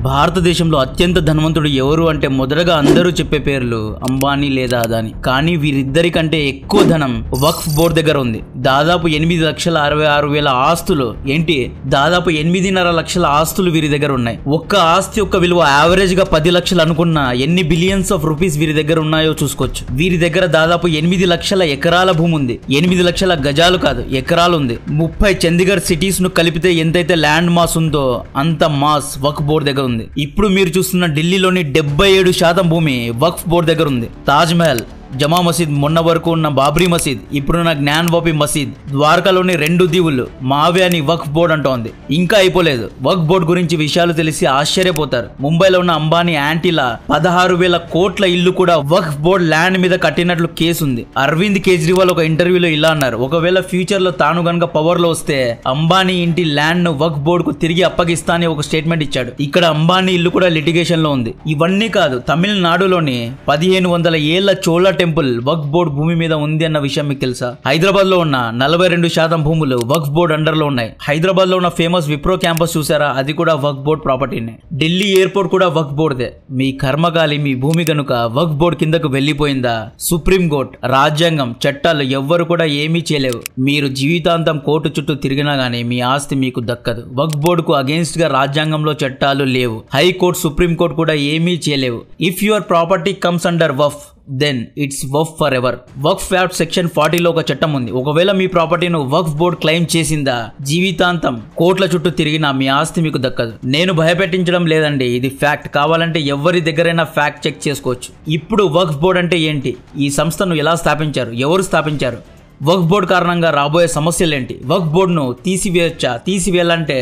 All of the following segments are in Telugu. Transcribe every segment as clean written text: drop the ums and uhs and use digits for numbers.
భారతదేశంలో అత్యంత ధనవంతుడు ఎవరు అంటే మొదటగా అందరూ చెప్పే పేర్లు అంబానీ లేదా అదానీ. కానీ వీరిద్దరికంటే ఎక్కువ ధనం వక్ఫ్ బోర్డు దగ్గర ఉంది. దాదాపు 8,66,000 ఆస్తులు ఏంటి, దాదాపు 8.5 లక్షల ఆస్తులు వీరి దగ్గర ఉన్నాయి. ఒక్క ఆస్తి యొక్క విలువ యావరేజ్ గా 10 లక్షలు అనుకున్న ఎన్ని బిలియన్స్ ఆఫ్ రూపీస్ వీరి దగ్గర ఉన్నాయో చూసుకోవచ్చు. వీరి దగ్గర దాదాపు 8 లక్షల ఎకరాల భూమి ఉంది. 8 లక్షల గజాలు కాదు, ఎకరాలు ఉంది. 30 చండీగఢ్ సిటీస్ ను కలిపితే ఎంతైతే ల్యాండ్ మాస్ ఉందో అంత మాస్ వక్ఫ్ బోర్డు దగ్గర ఉంది. ఇప్పుడు మీరు చూస్తున్న ఢిల్లీలోని 77% భూమి వక్ఫ్ బోర్డు దగ్గర ఉంది. తాజ్ మహల్, జమా మసీద్, మొన్న వరకు ఉన్న బాబ్రీ మసీద్, ఇప్పుడున్న జ్ఞాన్వాపి మసీద్, ద్వారకాలోని 2 దీవులు మావే అని వక్ఫ్ బోర్డు అంటోంది. ఇంకా అయిపోలేదు. వక్ఫ్ బోర్డు గురించి విషయాలు తెలిసి ఆశ్చర్యపోతారు. ముంబైలో ఉన్న అంబానీ యాంటీలా 16,000 కోట్ల ఇల్లు కూడా వక్ఫ్ బోర్డు ల్యాండ్ మీద కట్టినట్లు కేసు ఉంది. అరవింద్ కేజ్రీవాల్ ఒక ఇంటర్వ్యూలో ఇలా అన్నారు, ఒకవేళ ఫ్యూచర్ లో తాను గనక పవర్ లో వస్తే అంబానీ ఇంటి ల్యాండ్ ను వక్ఫ్ బోర్డు కు తిరిగి అప్పగిస్తా అని ఒక స్టేట్మెంట్ ఇచ్చాడు. ఇక్కడ అంబానీ ఇల్లు కూడా లిటిగేషన్ లో ఉంది. ఇవన్నీ కాదు, తమిళనాడులోని 1500 ఏళ్ల చోళ టెంపుల్ వక్ఫ్ బోర్డు భూమి మీద ఉంది అన్న విషయం మీకు తెలుసా? హైదరాబాద్ లో ఉన్న 42% భూములు వక్ఫ్ బోర్డు అండర్ లో ఉన్నాయి. హైదరాబాద్ లో ఉన్న ఫేమస్ విప్రో క్యాంపస్ చూసారా, అది కూడా వక్ఫ్ బోర్డు ప్రాపర్టీనే. ఢిల్లీ ఎయిర్పోర్ట్ కూడా వక్ఫ్ బోర్డుదే. మీ కర్మగాలి మీ భూమి కనుక వక్ఫ్ బోర్డు కిందకు వెళ్లిపోయిందా, సుప్రీం కోర్టు, రాజ్యాంగం, చట్టాలు ఎవ్వరు కూడా ఏమీ చేయలేవు. మీరు జీవితాంతం కోర్టు చుట్టూ తిరిగినా గానీ మీ ఆస్తి మీకు దక్కదు. వక్ఫ్ బోర్డుకు అగేన్స్ట్ గా రాజ్యాంగంలో చట్టాలు లేవు. హైకోర్టు, సుప్రీం కోర్టు కూడా ఏమీ చేయలేవు. If your property comes under waqf, then it's waqf forever. Waqf act section 40లో ఒక చట్టం ఉంది. ఒకవేళ మీ ప్రాపర్టీను వక్ఫ్ బోర్డు క్లెయిమ్ చేసిందా, జీవితాంతం కోట్ల చుట్టూ తిరిగినా మీ ఆస్తి మీకు దక్కదు. నేను భయపెట్టించడం లేదండి, ఇది ఫ్యాక్ట్. కావాలంటే ఎవరి దగ్గరైనా ఫ్యాక్ట్ చెక్ చేసుకోవచ్చు. ఇప్పుడు వక్ఫ్ బోర్డు అంటే ఏంటి, ఈ సంస్థను ఎలా స్థాపించారు, ఎవరు స్థాపించారు, వక్ఫ్ బోర్డు కారణంగా రాబోయే సమస్యలేంటి, వక్ఫ్ బోర్డును తీసివేయచ్చా, తీసివేయాలంటే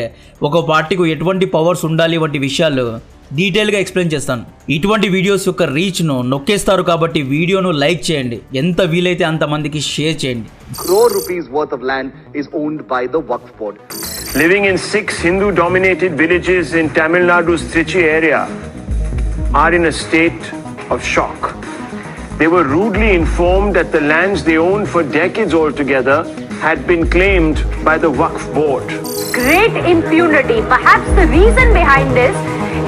ఒక పార్టీకి ఎటువంటి పవర్స్ ఉండాలి వంటి విషయాలు డీటెయిల్ గా ఎక్స్ప్లెయిన్ చేస్తాను. ఇటువంటి వీడియోస్ యొక్క రీచ్ ను నొక్కేస్తారు కాబట్టి వీడియోను లైక్ చేయండి, ఎంత వీలైతే అంత మందికి షేర్ చేయండి. Crore rupees worth of land is owned by the Waqf Board. Living in 6 Hindu-dominated villages in Tamil Nadu's Trichy area are in a state of shock. They were rudely informed that the lands they owned for decades altogether had been claimed by the Waqf Board. Great impunity. Perhaps the reason behind this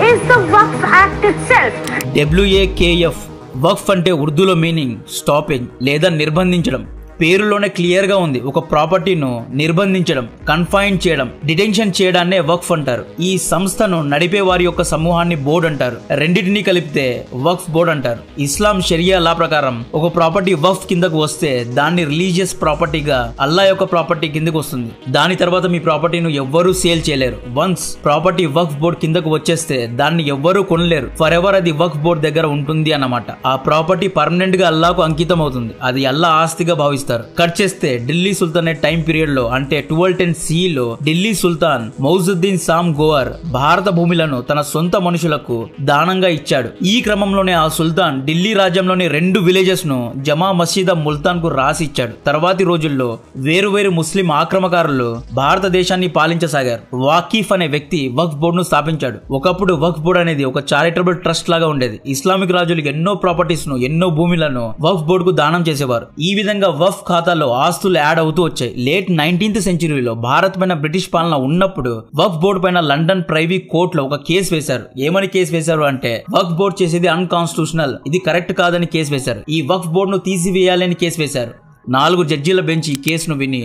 is the Waqf Act itself. WAKF వక్ఫ్ అంటే ఉర్దూలో మీనింగ్ స్టాపింగ్ లేదా నిర్బంధించడం. పేరులోనే క్లియర్ గా ఉంది. ఒక ప్రాపర్టీను నిర్బంధించడం, కన్ఫైన్ చేయడం, డిటెన్షన్ చేయడాన్నే వక్ఫ్ అంటారు. ఈ సంస్థను నడిపే వారి యొక్క సమూహాన్ని బోర్డు అంటారు. రెండింటినీ కలిపితే వక్ఫ్ బోర్డు అంటారు. ఇస్లాం షరియా లా ప్రకారం ఒక ప్రాపర్టీ వక్ఫ్ కిందకు వస్తే దాన్ని రిలీజియస్ ప్రాపర్టీగా అల్లా యొక్క ప్రాపర్టీ కిందకు వస్తుంది. దాని తర్వాత మీ ప్రాపర్టీను ఎవ్వరూ సేల్ చేయలేరు. వన్స్ ప్రాపర్టీ వక్ఫ్ బోర్డు కిందకు వచ్చేస్తే దాన్ని ఎవ్వరూ కొనలేరు. ఫర్ ఎవర్ అది వక్ఫ్ బోర్డు దగ్గర ఉంటుంది అన్నమాట. ఆ ప్రాపర్టీ పర్మనెంట్ గా అల్లాకు అంకితం అవుతుంది. అది అల్లా ఆస్తిగా భావిస్తారు. కట్ చేస్తే ఢిల్లీ సుల్తానేట్ టైం పీరియడ్ లో అంటే 1210 CE లో ఢిల్లీ సుల్తాన్ మౌజుద్దీన్ సామ్ గోవర్ భారత భూములను తన సొంత మనుషులకు దానంగా ఇచ్చాడు. ఈ క్రమంలోనే ఆ సుల్తాన్ ఢిల్లీ రాజ్యంలోని 2 విలేజెస్ ను జమా మసీద్ ముల్తాన్ కు రాసి ఇచ్చాడు. తర్వాతి రోజుల్లో వేరువేరు ముస్లిం ఆక్రమకారులు భారతదేశాన్ని పాలించసాగారు. వాకీఫ్ అనే వ్యక్తి వక్ఫ్ బోర్డును స్థాపించాడు. ఒకప్పుడు వక్ఫ్ బోర్డు అనేది ఒక చారిటబుల్ ట్రస్ట్ లాగా ఉండేది. ఇస్లామిక్ రాజులు ఎన్నో ప్రాపర్టీస్ ను, ఎన్నో భూములను వక్ఫ్ బోర్డుకు దానం చేసేవారు. ఈ విధంగా వక్ఫ్ ఖాతాలో ఆస్తులు యాడ్ అవుతూ వచ్చాయి. లేట్ 19th సెంచరీలో భారత్ పైన బ్రిటిష్ పాలన ఉన్నప్పుడు వక్ఫ్ బోర్డు పైన లండన్ ప్రైవీ కోర్టులో ఒక కేసు వేశారు. ఏమని కేసు వేశారు అంటే వక్ఫ్ బోర్డు చేసేది అన్కాన్స్టిట్యూషనల్, ఇది కరెక్ట్ కాదని కేసు వేశారు. ఈ వక్ఫ్ బోర్డును తీసివేయాలని కేసు వేశారు. 4 జడ్జీల బెంచ్ ఈ కేసును విని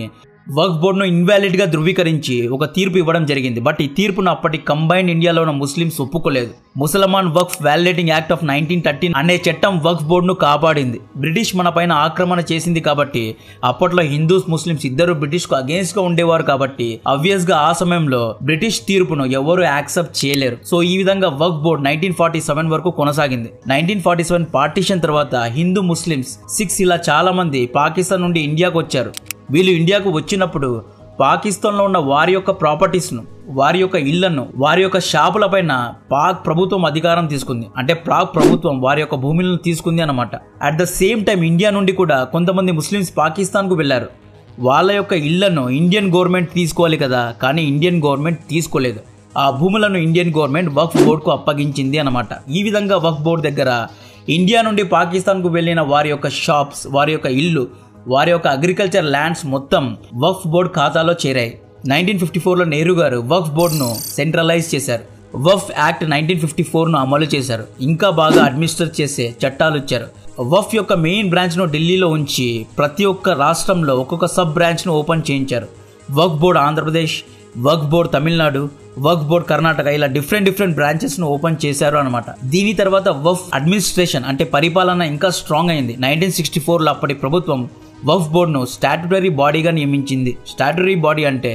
వక్ఫ్ బోర్డును ఇన్వాలిడ్ గా ధృవీకరించి ఒక తీర్పు ఇవ్వడం జరిగింది. బట్ ఈ తీర్పును అప్పటి కంబైన్డ్ ఇండియాలో ఉన్న ముస్లింస్ ఒప్పుకోలేదు. ముసల్మాన్ వక్ఫ్ వాలిడేటింగ్ యాక్ట్ ఆఫ్ 1913 అనే చట్టం వక్ఫ్ బోర్డును కాపాడింది. బ్రిటిష్ మన పైన ఆక్రమణ చేసింది కాబట్టి అప్పట్లో హిందూస్, ముస్లింస్ ఇద్దరు బ్రిటిష్ కు అగేన్స్ట్ గా ఉండేవారు కాబట్టి ఆబ్వియస్ గా ఆ సమయంలో బ్రిటిష్ తీర్పును ఎవరు యాక్సెప్ట్ చేయలేరు. సో ఈ విధంగా వక్ఫ్ బోర్డు 1947 వరకు కొనసాగింది. 1947 పార్టీషన్ తర్వాత హిందూ, ముస్లింస్, సిఖ్స్ ఇలా చాలా మంది పాకిస్తాన్ నుండి ఇండియాకు వచ్చారు. వీళ్ళు ఇండియాకు వచ్చినప్పుడు పాకిస్తాన్లో ఉన్న వారి యొక్క ప్రాపర్టీస్ను, వారి యొక్క ఇళ్లను, వారి యొక్క షాపుల పైన పాక్ ప్రభుత్వం అధికారం తీసుకుంది. అంటే పాక్ ప్రభుత్వం వారి యొక్క భూములను తీసుకుంది అన్నమాట. At the same time India నుండి కూడా కొంతమంది ముస్లిమ్స్ పాకిస్తాన్ కు వెళ్లారు. వాళ్ళ యొక్క ఇళ్లను ఇండియన్ గవర్నమెంట్ తీసుకోవాలి కదా, కానీ ఇండియన్ గవర్నమెంట్ తీసుకోలేదు. ఆ భూములను ఇండియన్ గవర్నమెంట్ వక్ఫ్ బోర్డుకు అప్పగించింది అన్నమాట. ఈ విధంగా వక్ఫ్ బోర్డు దగ్గర ఇండియా నుండి పాకిస్తాన్ కు వెళ్లిన వారి యొక్క షాప్స్, వారి యొక్క ఇల్లు, వారి యొక్క అగ్రికల్చర్ ల్యాండ్స్ మొత్తం వక్ఫ్ బోర్డు ఖాతాలో చేరాయి. 1954లో నెహ్రూ గారు వక్ఫ్ బోర్డును సెంట్రలైజ్ చేశారు. వఫ్ యాక్ట్ 1954ను అమలు చేశారు. ఇంకా బాగా అడ్మినిస్టర్ చేసే చట్టాలు ఇచ్చారు. వఫ్ యొక్క మెయిన్ బ్రాంచ్ను ఢిల్లీలో ఉంచి ప్రతి ఒక్క రాష్ట్రంలో ఒక్కొక్క సబ్ బ్రాంచ్ను ఓపెన్ చేయించారు. వక్ఫ్ బోర్డ్ ఆంధ్రప్రదేశ్, వక్ఫ్ బోర్డ్ తమిళనాడు, వక్ఫ్ బోర్డ్ కర్ణాటక, ఇలా డిఫరెంట్ బ్రాంచెస్ను ఓపెన్ చేశారు అనమాట. దీని తర్వాత వఫ్ అడ్మినిస్ట్రేషన్ అంటే పరిపాలన ఇంకా స్ట్రాంగ్ అయింది. 1964లో అప్పటి ప్రభుత్వం వక్ఫ్ బోర్డును స్టాట్యుటరీ బాడీగా నియమించింది. స్టాట్యుటరీ బాడీ అంటే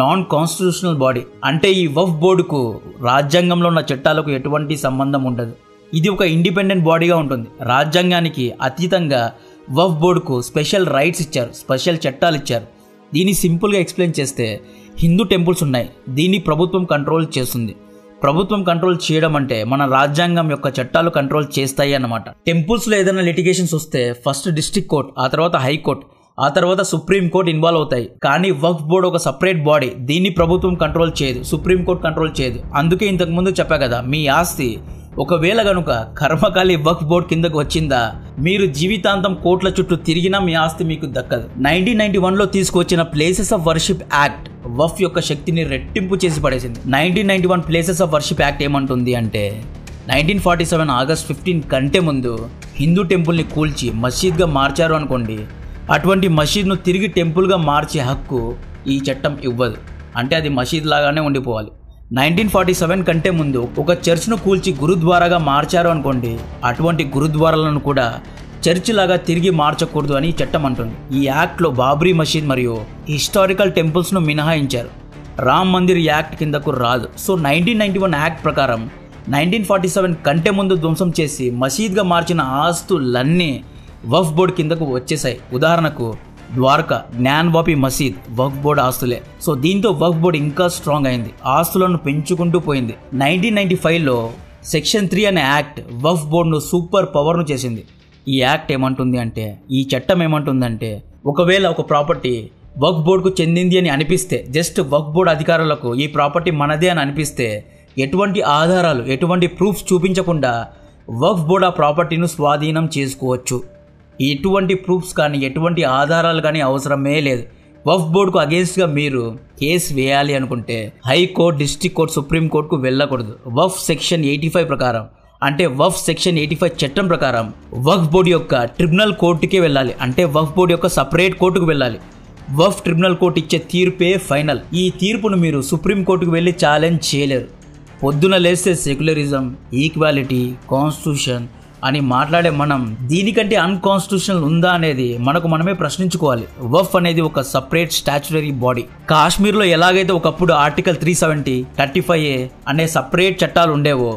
నాన్ కాన్స్టిట్యూషనల్ బాడీ. అంటే ఈ వక్ఫ్ బోర్డుకు రాజ్యాంగంలో ఉన్న చట్టాలకు ఎటువంటి సంబంధం ఉండదు. ఇది ఒక ఇండిపెండెంట్ బాడీగా ఉంటుంది. రాజ్యాంగానికి అతీతంగా వక్ఫ్ బోర్డుకు స్పెషల్ రైట్స్ ఇచ్చారు, స్పెషల్ చట్టాలు ఇచ్చారు. దీన్ని సింపుల్గా ఎక్స్ప్లెయిన్ చేస్తే హిందూ టెంపుల్స్ ఉన్నాయి, దీన్ని ప్రభుత్వం కంట్రోల్ చేస్తుంది. ప్రభుత్వం కంట్రోల్ చేయడం అంటే మన రాజ్యాంగం యొక్క చట్టాలు కంట్రోల్ చేస్తాయి అన్నమాట. టెంపుల్స్లో ఏదైనా లిటిగేషన్స్ వస్తే ఫస్ట్ డిస్ట్రిక్ట్ కోర్ట్, ఆ తర్వాత హైకోర్ట్, ఆ తర్వాత సుప్రీం కోర్ట్ ఇన్వాల్వ్ అవుతాయి. కానీ వక్ఫ్ బోర్డు ఒక సపరేట్ బాడీ, దీన్ని ప్రభుత్వం కంట్రోల్ చేయదు, సుప్రీం కోర్ట్ కంట్రోల్ చేయదు. అందుకే ఇంతకుముందు చెప్పా కదా, మీ ఆస్తి ఒకవేళ గనుక కర్మకాలి వక్ఫ్ బోర్డ్ కిందకు వచ్చిందా, మీరు జీవితాంతం కోట్ల చుట్టూ తిరిగినా మీ ఆస్తి మీకు దక్కదు. 1991లో తీసుకొచ్చిన ప్లేసెస్ ఆఫ్ వర్షిప్ యాక్ట్ వక్ఫ్ యొక్క శక్తిని రెట్టింపు చేసి పడేసింది. 1991 ప్లేసెస్ ఆఫ్ వర్షిప్ యాక్ట్ ఏమంటుంది అంటే 1947 ఆగస్ట్ 15 కంటే ముందు హిందూ టెంపుల్ని కూల్చి మసీద్గా మార్చారు అనుకోండి, అటువంటి మసీద్ను తిరిగి టెంపుల్గా మార్చే హక్కు ఈ చట్టం ఇవ్వదు. అంటే అది మసీద్ లాగానే ఉండిపోవాలి. 1947 కంటే ముందు ఒక చర్చ్ను కూల్చి గురుద్వారాగా మార్చారు అనుకోండి, అటువంటి గురుద్వారాలను కూడా చర్చ్ లాగా తిరిగి మార్చకూడదు అని చట్టం అంటుంది. ఈ యాక్ట్లో బాబ్రీ మసీద్ మరియు హిస్టారికల్ టెంపుల్స్ను మినహాయించారు. రామ్ మందిర్ యాక్ట్ కిందకు రాదు. సో 1991 యాక్ట్ ప్రకారం 1947 కంటే ముందు ధ్వంసం చేసి మసీద్గా మార్చిన ఆస్తులన్నీ వక్ఫ్ బోర్డు కిందకు వచ్చేసాయి. ఉదాహరణకు ద్వారకా జ్ఞాన్వాపి మసీద్ వక్ఫ్ బోర్డు ఆస్తులే. సో దీంతో వక్ఫ్ బోర్డు ఇంకా స్ట్రాంగ్ అయింది, ఆస్తులను పెంచుకుంటూ పోయింది. 1995లో సెక్షన్ 3 అనే యాక్ట్ వక్ఫ్ బోర్డును సూపర్ పవర్ను చేసింది. ఈ యాక్ట్ ఏమంటుంది అంటే, ఈ చట్టం ఏమంటుందంటే, ఒకవేళ ఒక ప్రాపర్టీ వక్ఫ్ బోర్డుకు చెందింది అని అనిపిస్తే, జస్ట్ వక్ఫ్ బోర్డు అధికారులకు ఈ ప్రాపర్టీ మనదే అని అనిపిస్తే, ఎటువంటి ఆధారాలు, ఎటువంటి ప్రూఫ్స్ చూపించకుండా వక్ఫ్ బోర్డు ఆ ప్రాపర్టీను స్వాధీనం చేసుకోవచ్చు. ఎటువంటి ప్రూఫ్స్ కానీ ఎటువంటి ఆధారాలు కానీ అవసరమే లేదు. వక్ఫ్ బోర్డుకు అగేన్స్ట్గా మీరు కేసు వేయాలి అనుకుంటే హైకోర్టు, డిస్ట్రిక్ట్ కోర్టు, సుప్రీం కోర్టుకు వెళ్ళకూడదు. వక్ఫ్ సెక్షన్ 85 ప్రకారం, అంటే వక్ఫ్ సెక్షన్ 85 చట్టం ప్రకారం వక్ఫ్ బోర్డు యొక్క ట్రిబ్యునల్ కోర్టుకే వెళ్ళాలి. అంటే వక్ఫ్ బోర్డు యొక్క సపరేట్ కోర్టుకు వెళ్ళాలి. వక్ఫ్ ట్రిబ్యునల్ కోర్టు ఇచ్చే తీర్పే ఫైనల్. ఈ తీర్పును మీరు సుప్రీం కోర్టుకు వెళ్ళి ఛాలెంజ్ చేయలేరు. పొద్దున లేస్తే సెక్యులరిజం, ఈక్వాలిటీ, కాన్స్టిట్యూషన్ అని మాట్లాడే మనం దీనికంటే అన్కాన్స్టిట్యూషనల్ ఉందా అనేది మనకు మనమే ప్రశ్నించుకోవాలి. వక్ఫ్ అనేది ఒక సపరేట్ స్టాచ్యుటరీ బాడీ. కాశ్మీర్లో ఎలాగైతే ఒకప్పుడు ఆర్టికల్ 370, 35A అనే సపరేట్ చట్టాలు ఉండేవో,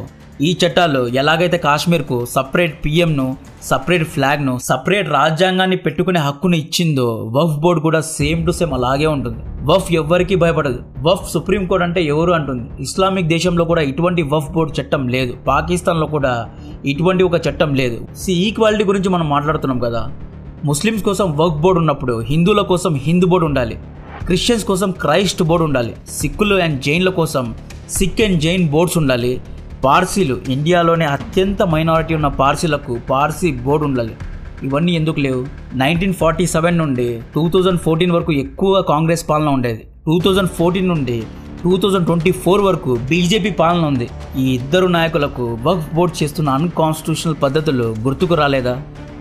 ఈ చట్టాలు ఎలాగైతే కాశ్మీర్కు సపరేట్ పిఎంను, సపరేట్ ఫ్లాగ్ను, సపరేట్ రాజ్యాంగాన్ని పెట్టుకునే హక్కును ఇచ్చిందో, వక్ఫ్ బోర్డు కూడా సేమ్ టు సేమ్ అలాగే ఉంటుంది. వక్ఫ్ ఎవ్వరికీ భయపడదు. వక్ఫ్ సుప్రీం కోర్టు అంటే ఎవరు అంటుంది. ఇస్లామిక్ దేశంలో కూడా ఇటువంటి వక్ఫ్ బోర్డు చట్టం లేదు. పాకిస్తాన్లో కూడా ఇటువంటి ఒక చట్టం లేదు. ఈక్వాలిటీ గురించి మనం మాట్లాడుతున్నాం కదా, ముస్లిమ్స్ కోసం వక్ఫ్ బోర్డు ఉన్నప్పుడు హిందువుల కోసం హిందూ బోర్డు ఉండాలి, క్రిస్టియన్స్ కోసం క్రైస్ట్ బోర్డు ఉండాలి, సిక్కులు అండ్ జైన్ల కోసం సిక్ అండ్ జైన్ బోర్డ్స్ ఉండాలి, పార్సీలు, ఇండియాలోనే అత్యంత మైనారిటీ ఉన్న పార్సీలకు పార్సీ బోర్డు ఉండాలి. ఇవన్నీ ఎందుకు లేవు? 1947 నుండి 2014 వరకు ఎక్కువగా కాంగ్రెస్ పాలన ఉండేది. 2014 నుండి 2024 వరకు బీజేపీ పాలన ఉంది. ఈ ఇద్దరు నాయకులకు వక్ఫ్ బోర్డు చేస్తున్న అన్కాన్స్టిట్యూషనల్ పద్ధతులు గుర్తుకు రాలేదా?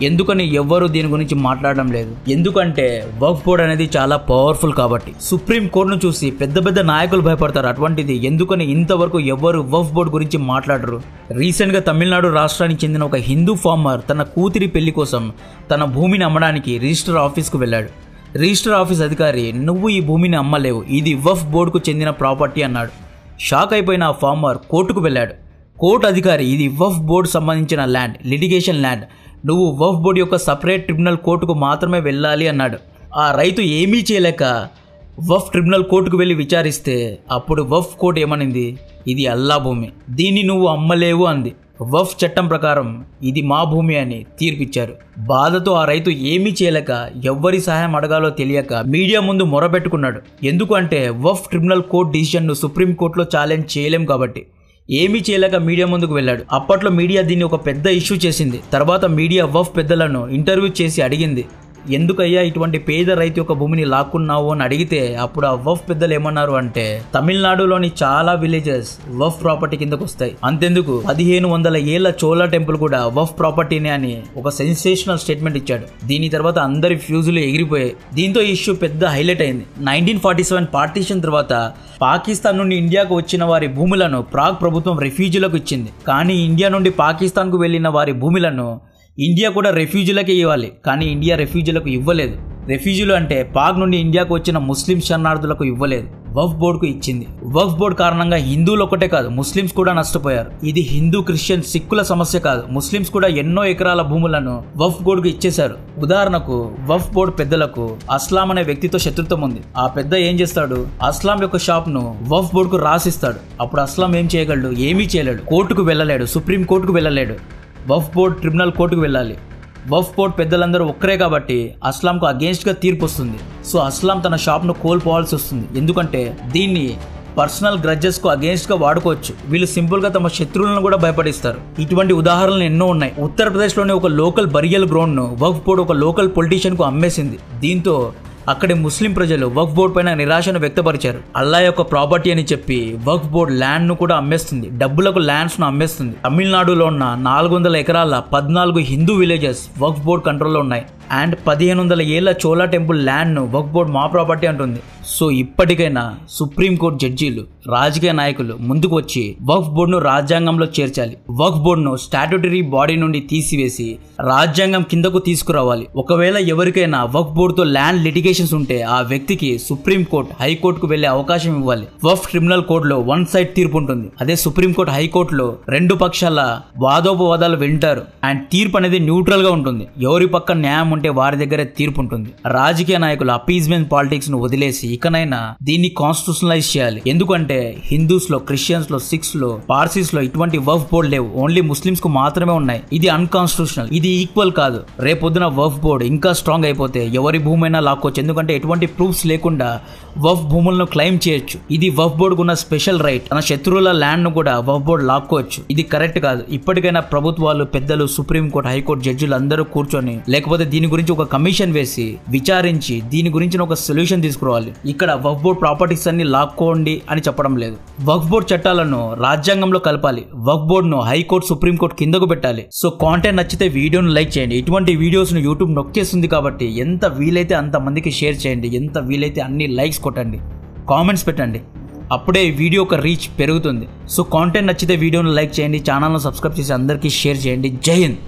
ఎందుకని ఎవ్వరూ దీని గురించి మాట్లాడడం లేదు? ఎందుకంటే వక్ఫ్ బోర్డు అనేది చాలా పవర్ఫుల్ కాబట్టి. సుప్రీం కోర్టును చూసి పెద్ద పెద్ద నాయకులు భయపడతారు. అటువంటిది ఎందుకని ఇంతవరకు ఎవ్వరు వక్ఫ్ బోర్డు గురించి మాట్లాడరు? రీసెంట్గా తమిళనాడు రాష్ట్రానికి చెందిన ఒక హిందూ ఫార్మర్ తన కూతురి పెళ్లి కోసం తన భూమిని అమ్మడానికి రిజిస్టర్ ఆఫీస్కు వెళ్ళాడు. రిజిస్టర్ ఆఫీస్ అధికారి, నువ్వు ఈ భూమిని అమ్మలేవు, ఇది వక్ఫ్ బోర్డుకు చెందిన ప్రాపర్టీ అన్నాడు. షాక్ అయిపోయిన ఆ ఫార్మర్ కోర్టుకు వెళ్ళాడు. కోర్టు అధికారి, ఇది వక్ఫ్ బోర్డు సంబంధించిన ల్యాండ్, లిటిగేషన్ ల్యాండ్, నువ్వు వక్ఫ్ బోర్డు యొక్క సపరేట్ ట్రిబ్యునల్ కోర్టుకు మాత్రమే వెళ్ళాలి అన్నాడు. ఆ రైతు ఏమీ చేయలేక వక్ఫ్ ట్రిబ్యునల్ కోర్టుకు వెళ్ళి విచారిస్తే అప్పుడు వక్ఫ్ కోర్టు ఏమనింది, ఇది అల్లా భూమి, దీన్ని నువ్వు అమ్మలేవు అంది. వక్ఫ్ చట్టం ప్రకారం ఇది మా భూమి అని తీర్పిచ్చారు. బాధతో ఆ రైతు ఏమీ చేయలేక, ఎవ్వరి సహాయం అడగాలో తెలియక మీడియా ముందు మొరబెట్టుకున్నాడు. ఎందుకంటే వక్ఫ్ ట్రిబ్యునల్ కోర్టు డిసిషన్ను సుప్రీం కోర్టులో ఛాలెంజ్ చేయలేం కాబట్టి. ఏమీ చేయలేక మీడియా ముందుకు వెళ్ళాడు. అప్పట్లో మీడియా దీన్ని ఒక పెద్ద ఇష్యూ చేసింది. తర్వాత మీడియా వక్ఫ్ పెద్దలను ఇంటర్వ్యూ చేసి అడిగింది, ఎందుకయ్యా ఇటువంటి పేద రైతు యొక్క భూమిని లాక్కున్నావు అని అడిగితే అప్పుడు ఆ వఫ్ పెద్దలు ఏమన్నారు అంటే తమిళనాడులోని చాలా విలేజెస్ వఫ్ ప్రాపర్టీ కిందకు వస్తాయి. అంతెందుకు 1500 ఏళ్ల చోళ టెంపుల్ కూడా వఫ్ ప్రాపర్టీనే అని ఒక సెన్సేషనల్ స్టేట్మెంట్ ఇచ్చాడు. దీని తర్వాత అందరి ఫ్యూజులు ఎగిరిపోయాయి. దీంతో ఈ ఇష్యూ పెద్ద హైలైట్ అయింది. 1947 పార్టీషన్ తర్వాత పాకిస్తాన్ నుండి ఇండియాకు వచ్చిన వారి భూములను పాక్ ప్రభుత్వం రెఫ్యూజీలకు ఇచ్చింది. కానీ ఇండియా నుండి పాకిస్తాన్కు వెళ్లిన వారి భూములను ఇండియా కూడా రెఫ్యూజీలకే ఇవ్వాలి. కానీ ఇండియా రెఫ్యూజీలకు ఇవ్వలేదు. రెఫ్యూజీలు అంటే పాక్ నుండి ఇండియాకు వచ్చిన ముస్లిం శరణార్థులకు ఇవ్వలేదు, వక్ఫ్ బోర్డుకు ఇచ్చింది. వక్ఫ్ బోర్డు కారణంగా హిందువులు ఒకటే కాదు ముస్లిమ్స్ కూడా నష్టపోయారు. ఇది హిందూ క్రిస్టియన్ సిక్కుల సమస్య కాదు, ముస్లిమ్స్ కూడా ఎన్నో ఎకరాల భూములను వక్ఫ్ బోర్డుకు ఇచ్చేశారు. ఉదాహరణకు వక్ఫ్ బోర్డు పెద్దలకు అస్లాం అనే వ్యక్తితో శత్రుత్వం ఉంది. ఆ పెద్ద ఏం చేస్తాడు, అస్లాం యొక్క షాప్ ను వక్ఫ్ బోర్డుకు రాసిస్తాడు. అప్పుడు అస్లాం ఏం చేయగలడు, ఏమీ చేయలేడు. కోర్టుకు వెళ్ళలేడు, సుప్రీం కోర్టుకు వెళ్ళలేడు, వక్ఫ్ బోర్డు ట్రిబ్యునల్ కోర్టుకు వెళ్ళాలి. వక్ఫ్ బోర్డు పెద్దలందరూ ఒక్కరే కాబట్టి అస్లాంకు అగేన్స్ట్ గా తీర్పు వస్తుంది. సో అస్లాం తన షాప్ ను కోల్పోవాల్సి వస్తుంది. ఎందుకంటే దీన్ని పర్సనల్ గ్రడ్జెస్ కు అగేన్స్ట్ గా వాడుకోవచ్చు. వీళ్ళు సింపుల్ గా తమ శత్రువులను కూడా భయపడిస్తారు. ఇటువంటి ఉదాహరణలు ఎన్నో ఉన్నాయి. ఉత్తరప్రదేశ్ లోని ఒక లోకల్ బరియల్ గ్రౌండ్ ను వక్ఫ్ బోర్డు ఒక లోకల్ పొలిటీషియన్ కు అమ్మేసింది. దీంతో అక్కడి ముస్లిం ప్రజలు వక్ఫ్ బోర్డు పైన నిరాశను వ్యక్తపరిచారు. అల్లా యొక్క ప్రాపర్టీ అని చెప్పి వక్ఫ్ బోర్డు ల్యాండ్ ను కూడా అమ్మేస్తుంది, డబ్బులకు ల్యాండ్స్ ను అమ్మేస్తుంది. తమిళనాడులో ఉన్న 400 ఎకరాల 14 హిందూ విలేజెస్ వక్ఫ్ బోర్డు కంట్రోల్లో ఉన్నాయి. అండ్ 1500 ఏళ్ల చోళా టెంపుల్ ల్యాండ్ ను వక్ఫ్ బోర్డు మా ప్రాపర్టీ అంటుంది. సో ఇప్పటికైనా సుప్రీంకోర్టు జడ్జీలు, రాజకీయ నాయకులు ముందుకు వచ్చి వక్ఫ్ బోర్డును రాజ్యాంగంలో చేర్చాలి. వక్ఫ్ బోర్డును స్టాట్యూటరీ బాడీ నుండి తీసివేసి రాజ్యాంగం కిందకు తీసుకురావాలి. ఒకవేళ ఎవరికైనా వక్ఫ్ బోర్డుతో ల్యాండ్ లిటిగేషన్స్ ఉంటే ఆ వ్యక్తికి సుప్రీంకోర్టు, హైకోర్టుకు వెళ్లే అవకాశం ఇవ్వాలి. వక్ఫ్ క్రిమినల్ కోర్టులో వన్ సైడ్ తీర్పు ఉంటుంది. అదే సుప్రీంకోర్టు, హైకోర్టులో రెండు పక్షాల వాదోపవాదాలు వింటారు. అండ్ తీర్పు అనేది న్యూట్రల్ గా ఉంటుంది. ఎవరి పక్క న్యాయం ఉంటే వారి దగ్గరే తీర్పు ఉంటుంది. రాజకీయ నాయకులు అపీజ్మెంట్ పాలిటిక్స్ ను వదిలేసి ఇకనైనా దీన్ని కాన్స్టిట్యూషనలైజ్ చేయాలి. ఎందుకంటే హిందూస్ లో, క్రిస్టియన్స్ లో, సిక్స్ లో, పార్సీస్ లో ఇటువంటి వక్ఫ్ బోర్డు లేవు. ఓన్లీ ముస్లిమ్స్ కు మాత్రమే ఉన్నాయి. ఇది అన్కాన్స్టిట్యూషనల్, ఇది ఈక్వల్ కాదు. రేపొద్దున వక్ఫ్ బోర్డు ఇంకా స్ట్రాంగ్ అయిపోతే ఎవరి భూమైనా లాక్కోవచ్చు. ఎందుకంటే ఎటువంటి ప్రూఫ్స్ లేకుండా వక్ఫ్ భూములను క్లెయిమ్ చేయొచ్చు. ఇది వక్ఫ్ బోర్డుకు ఉన్న స్పెషల్ రైట్. తన శత్రువుల ల్యాండ్ ను కూడా వక్ఫ్ బోర్డు లాక్కోవచ్చు. ఇది కరెక్ట్ కాదు. ఇప్పటికైనా ప్రభుత్వాలు, పెద్దలు, సుప్రీంకోర్టు, హైకోర్టు జడ్జిలు అందరూ కూర్చొని, లేకపోతే దీని గురించి ఒక కమిషన్ వేసి విచారించి దీని గురించి ఒక సొల్యూషన్ తీసుకురావాలి. ఇక్కడ వక్ఫ్ బోర్డు ప్రాపర్టీస్ అన్ని లాక్కోండి అని చెప్పడం లేదు. వక్ఫ్ బోర్డు చట్టాలను రాజ్యాంగంలో కలపాలి. వక్ఫ్ బోర్డును హైకోర్టు, సుప్రీంకోర్టు కిందకు పెట్టాలి. సో కాంటెంట్ నచ్చితే వీడియోను లైక్ చేయండి. ఇటువంటి వీడియోస్ ను యూట్యూబ్ నొక్కేస్తుంది కాబట్టి ఎంత వీలైతే అంత మందికి షేర్ చేయండి. ఎంత వీలైతే అన్ని లైక్స్ కొట్టండి, కామెంట్స్ పెట్టండి. అప్పుడే వీడియో ఒక రీచ్ పెరుగుతుంది. సో కాంటెంట్ నచ్చితే వీడియోను లైక్ చేయండి, ఛానల్ను సబ్స్క్రైబ్ చేసి అందరికీ షేర్ చేయండి. జై హింద్.